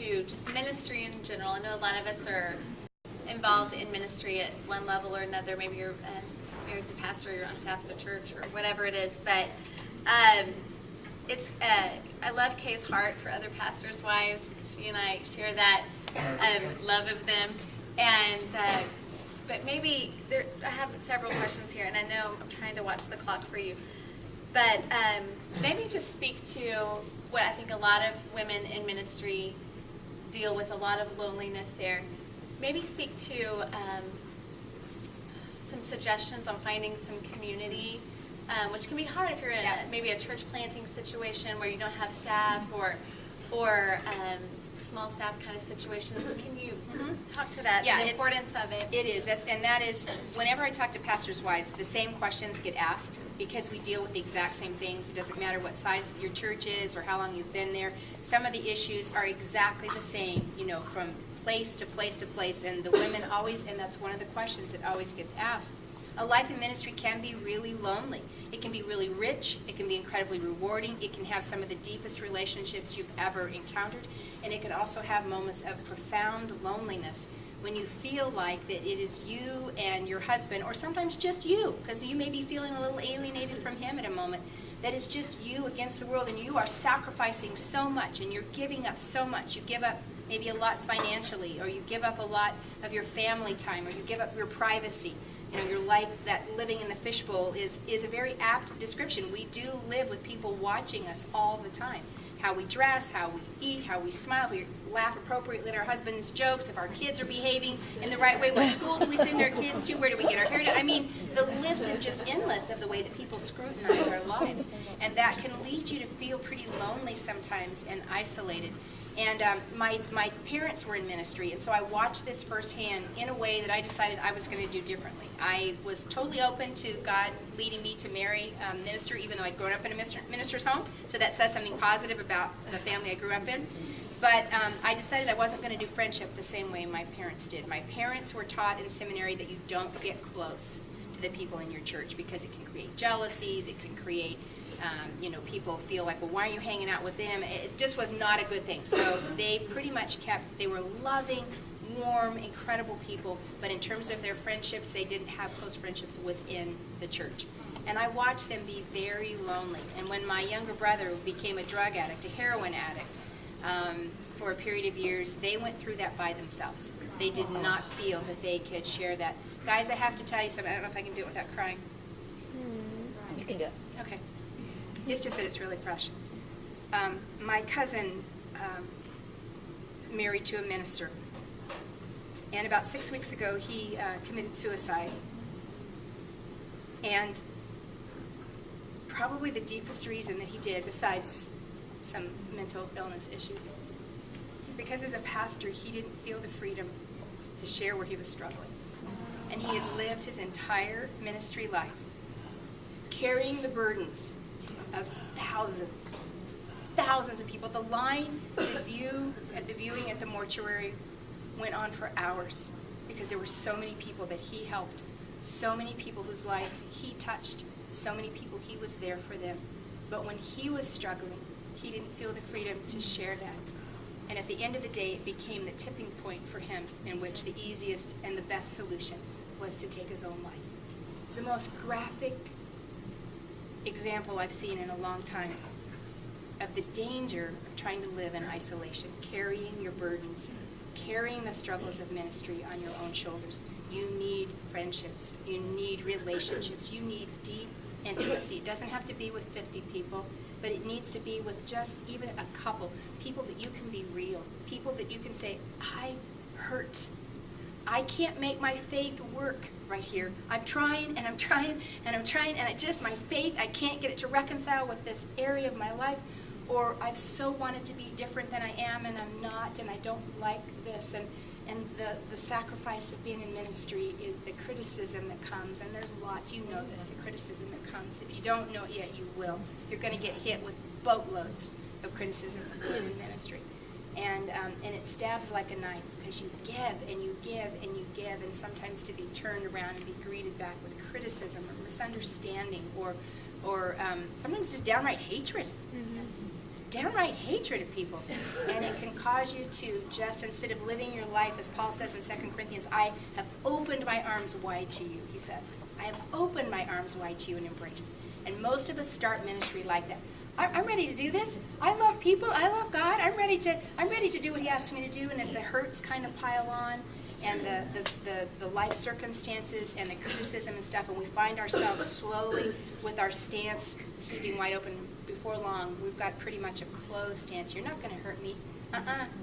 to just ministry in general. I know a lot of us are involved in ministry at one level or another. Maybe you're married to pastor, or you're on staff at a church, or whatever it is. But I love Kay's heart for other pastors' wives. She and I share that love of them. And but maybe I have several questions here, and I know I'm trying to watch the clock for you. But maybe just speak to what I think a lot of women in ministry deal with, a lot of loneliness there. Maybe speak to some suggestions on finding some community, which can be hard if you're in maybe a church planting situation where you don't have staff, or small staff kind of situations. Can you talk to that, the importance of it? It is. That is, whenever I talk to pastors' wives, the same questions get asked because we deal with the exact same things. It doesn't matter what size your church is or how long you've been there. Some of the issues are exactly the same, from place to place to place, and the women always, and that's one of the questions that always gets asked. A life in ministry can be really lonely. It can be really rich. It can be incredibly rewarding. It can have some of the deepest relationships you've ever encountered. And it can also have moments of profound loneliness when you feel like that it is you and your husband, or sometimes just you, because you may be feeling a little alienated from him at a moment, that is just you against the world, and you are sacrificing so much, and you're giving up so much. You give up maybe a lot financially, or you give up a lot of your family time, or you give up your privacy. Your life, that living in the fishbowl is a very apt description. We do live with people watching us all the time. How we dress, how we eat, how we smile, we laugh appropriately at our husband's jokes, if our kids are behaving in the right way, what school do we send our kids to, where do we get our hair done? I mean, the list is just endless of the way that people scrutinize our lives. And that can lead you to feel pretty lonely sometimes and isolated. And my parents were in ministry, and so I watched this firsthand in a way that I decided I was going to do differently. I was totally open to God leading me to marry a minister, even though I'd grown up in a minister's home, so that says something positive about the family I grew up in. But I decided I wasn't going to do friendship the same way my parents did. My parents were taught in seminary that you don't get close to the people in your church because it can create jealousies, it can create people feel like, well, why are you hanging out with them? It just was not a good thing. So they pretty much they were loving, warm, incredible people, but in terms of their friendships, they didn't have close friendships within the church. And I watched them be very lonely. And when my younger brother became a drug addict, a heroin addict, for a period of years, they went through that by themselves. They did not feel that they could share that. Guys, I have to tell you something. I don't know if I can do it without crying. You can do it. Okay. It's just that it's really fresh. My cousin married to a minister, and about 6 weeks ago he committed suicide. And probably the deepest reason that he did, besides some mental illness issues, is because as a pastor he didn't feel the freedom to share where he was struggling. And he had lived his entire ministry life carrying the burdens of thousands of people. The line to view at the viewing at the mortuary went on for hours because there were so many people that he helped, so many people whose lives he touched, so many people he was there for them. But when he was struggling, he didn't feel the freedom to share that. And at the end of the day, it became the tipping point for him in which the easiest and the best solution was to take his own life. It's the most graphic example I've seen in a long time of the danger of trying to live in isolation, carrying your burdens, carrying the struggles of ministry on your own shoulders. You need friendships, you need relationships, you need deep intimacy. It doesn't have to be with 50 people, but it needs to be with just even a couple, people that you can be real, people that you can say, I hurt. I can't make my faith work right here. I'm trying and I'm trying and I'm trying, and my faith, I can't get it to reconcile with this area of my life, or I've so wanted to be different than I am and I'm not, and I don't like this. And the sacrifice of being in ministry is the criticism that comes, and there's lots, you know this, the criticism that comes. If you don't know it yet, you will. You're going to get hit with boatloads of criticism of being in ministry. And it stabs like a knife because you give and you give and you give, and sometimes to be turned around and be greeted back with criticism or misunderstanding or sometimes just downright hatred. downright hatred of people. And it can cause you to just, instead of living your life, as Paul says in 2 Corinthians, I have opened my arms wide to you, he says. I have opened my arms wide to you in embrace. And most of us start ministry like that. I'm ready to do this. I love people. I love God. I'm ready to do what he asks me to do. And as the hurts kind of pile on, and the life circumstances and the criticism and stuff, and we find ourselves slowly with our stance sleeping wide open, before long, we've got pretty much a closed stance. You're not going to hurt me.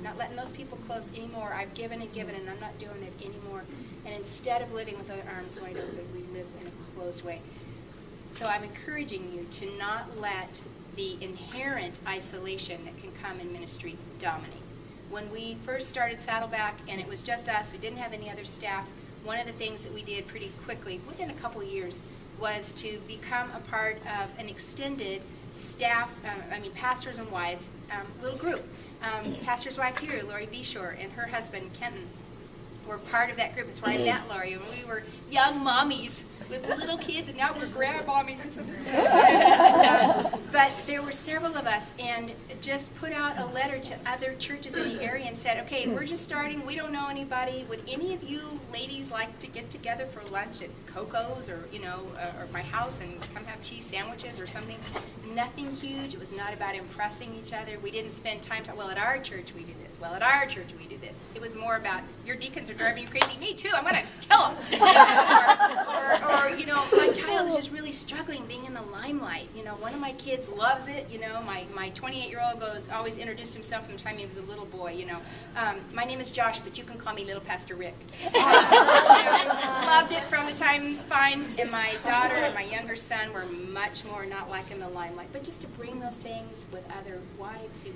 Not letting those people close anymore. I've given and given, and I'm not doing it anymore. And instead of living with our arms wide open, we live in a closed way. So I'm encouraging you to not let the inherent isolation that can come in ministry dominate. When we first started Saddleback and it was just us, we didn't have any other staff, one of the things that we did pretty quickly, within a couple years, was to become a part of an extended staff, pastors and wives, little group. Pastor's wife here, Lori Bishore, and her husband, Kenton, were part of that group. It's where I met Lori, when we were young mommies with little kids, and now we're grandmommies. But there were several of us, and just put out a letter to other churches in the area and said, okay, we're just starting, we don't know anybody. Would any of you ladies like to get together for lunch at Coco's or my house and come have cheese sandwiches or something? Nothing huge. It was not about impressing each other. We didn't spend time well, at our church we do this. Well, at our church we do this. It was more about, your deacons are driving you crazy. Me too. I'm going to kill them. or my child is just really struggling being in the limelight. One of my kids loves it. My 28-year-old always introduced himself from the time he was a little boy. My name is Josh, but you can call me Little Pastor Rick. Loved it from the time fine. And my daughter and my younger son were much more not liking the limelight. But just to bring those things with other wives who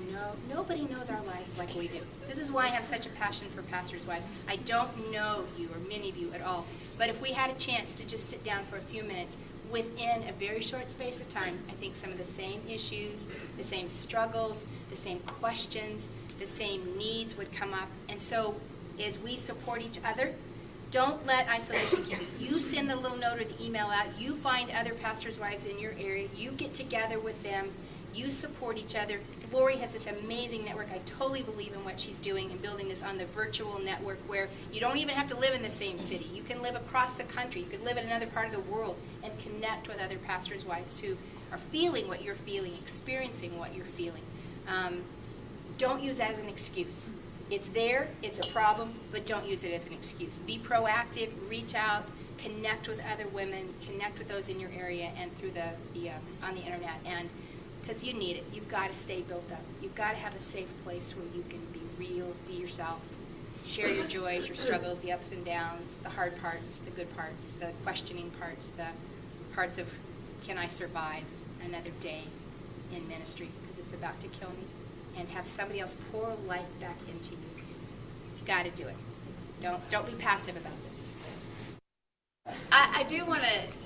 nobody knows our lives like we do. This is why I have such a passion for pastors' wives. I don't know you or many of you at all. But if we had a chance to just sit down for a few minutes, within a very short space of time, I think some of the same issues, the same struggles, the same questions, the same needs would come up. And so as we support each other, don't let isolation kill you. You send the little note or the email out. You find other pastors' wives in your area. You get together with them. You support each other. Lori has this amazing network. I totally believe in what she's doing and building this on the virtual network where you don't even have to live in the same city. You can live across the country. You could live in another part of the world and connect with other pastors' wives who are feeling what you're feeling, experiencing what you're feeling. Don't use that as an excuse. It's there, it's a problem, but don't use it as an excuse. Be proactive, reach out, connect with other women, connect with those in your area and through on the internet. And because you need it. You've got to stay built up. You've got to have a safe place where you can be real, be yourself, share your joys, your struggles, the ups and downs, the hard parts, the good parts, the questioning parts, the parts of, can I survive another day in ministry because it's about to kill me, and have somebody else pour life back into you. You got to do it. Don't be passive about this. I do want to